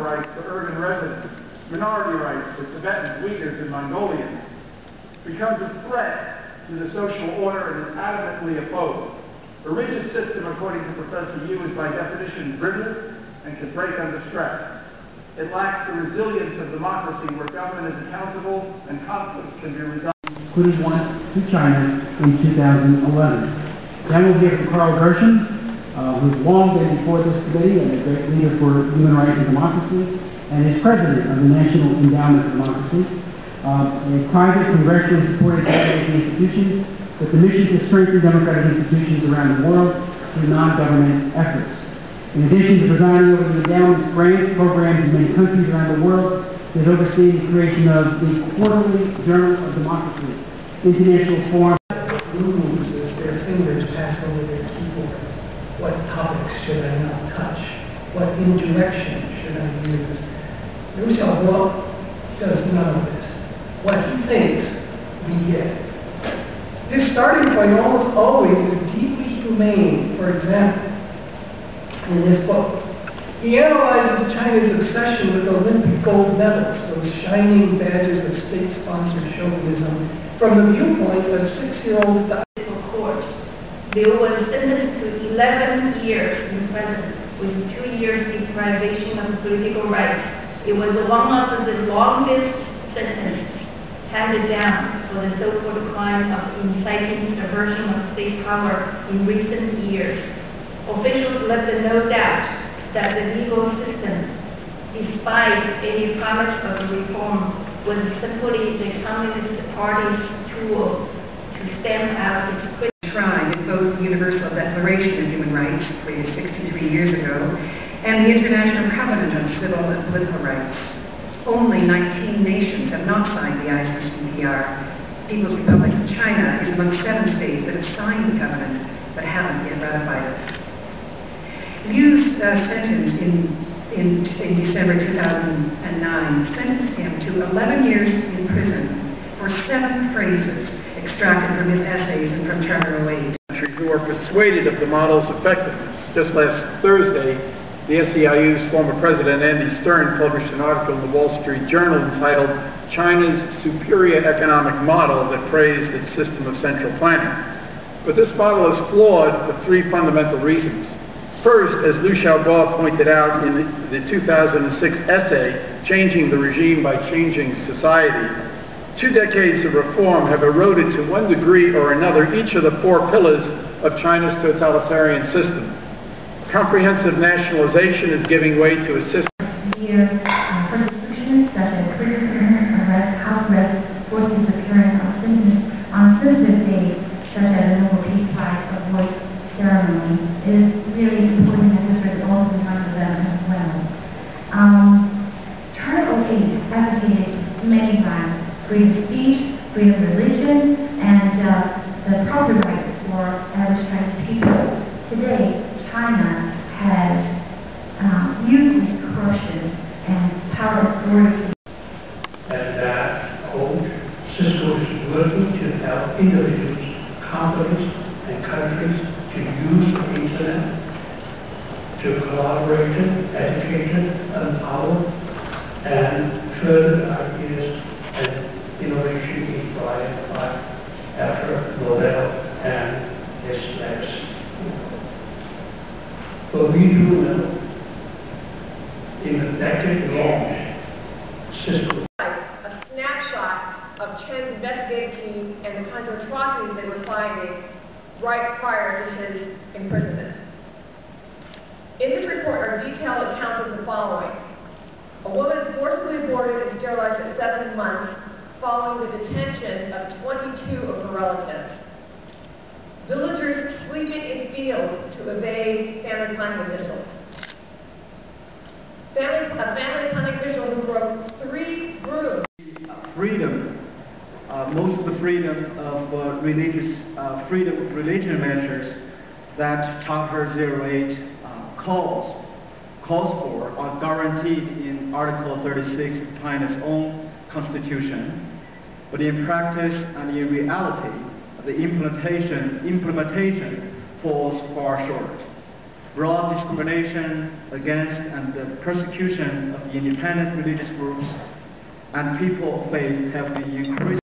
rights for urban residents, minority rights for Tibetans, Uyghurs, and Mongolians, becomes a threat to the social order and is adamantly opposed. A rigid system, according to Professor Yu, is by definition brittle and can break under stress. It lacks the resilience of democracy where government is accountable and conflicts can be resolved. Included one to China in 2011. Then we'll hear from Carl Gershon, who's long been before this committee and a great leader for human rights and democracy, and is president of the National Endowment for Democracy, a private, congressionally supported democratic institution with the mission to strengthen democratic institutions around the world through non-government efforts. In addition to presiding over the endowment's grants programs in many countries around the world, he has overseen the creation of the Quarterly Journal of Democracy, International Forum. Moves as their fingers pass over their keyboards. What topics should I not touch? What indirection should I use? Liu Xiaobo does none of this. What he thinks, we get. His starting point almost always is deeply humane. For example, in this book, he analyzes China's obsession with Olympic gold medals, those shining badges of state-sponsored chauvinism, from the viewpoint of 6-year-old court. Liu was sentenced to 11 years in prison with 2 years deprivation of political rights. It was one of the longest sentences handed down for the so-called crime of inciting subversion of state power in recent years. Officials left no doubt that the legal system, despite any promise of reform, was simply the Communist Party's tool to stamp out its criticism. Enshrined in both the Universal Declaration of Human Rights, created 63 years ago, and the International Covenant on Civil and Political Rights. Only 19 nations have not signed the ICCPR. People's Republic of China is among 7 states that have signed the covenant but haven't yet ratified it. Liu's sentence in December 2009 sentenced him to 11 years in prison for 7 phrases extracted from his essays and from Terminal 8. Who are persuaded of the model's effectiveness. Just last Thursday, the SEIU's former president, Andy Stern, published an article in the Wall Street Journal entitled China's Superior Economic Model that praised its system of central planning. But this model is flawed for 3 fundamental reasons. First, as Liu Xiaobo pointed out in the 2006 essay, Changing the Regime by Changing Society, 2 decades of reform have eroded to one degree or another each of the 4 pillars of China's totalitarian system. Comprehensive nationalization is giving way to a system. Persecutions such as criticism, arrest, house arrest, forced disappearance on sensitive days, such as the Nobel Peace Prize award ceremony, is really supporting the district also in front of them as well. Title 8 advocated many times freedom of speech, freedom of religion, and the proper right for average Chinese people. Today, China has used corruption and power authority. And that, quote, Cisco is working to help individuals, companies, and countries to use the internet to collaborate, educate, empower, and further ideas and innovation inspired by Alfred Nobel and his legacy. But we do know, in the decade-long system, a snapshot of Chen's investigative team and the kinds of atrocities they were finding right prior to his imprisonment. In this report are detailed accounts of the following. A woman forcibly aborted and sterilized at 7 months following the detention of 22 of her relatives. Villagers sleeping in fields to evade family planning officials. A family planning official who broke 3 rooms. Freedom, most of the freedom of religion measures that Chapter 08 calls for are guaranteed in Article 36 of China's own constitution, but in practice and in reality, the implementation falls far short. broad discrimination against and the persecution of independent religious groups and people of faith have been increasing.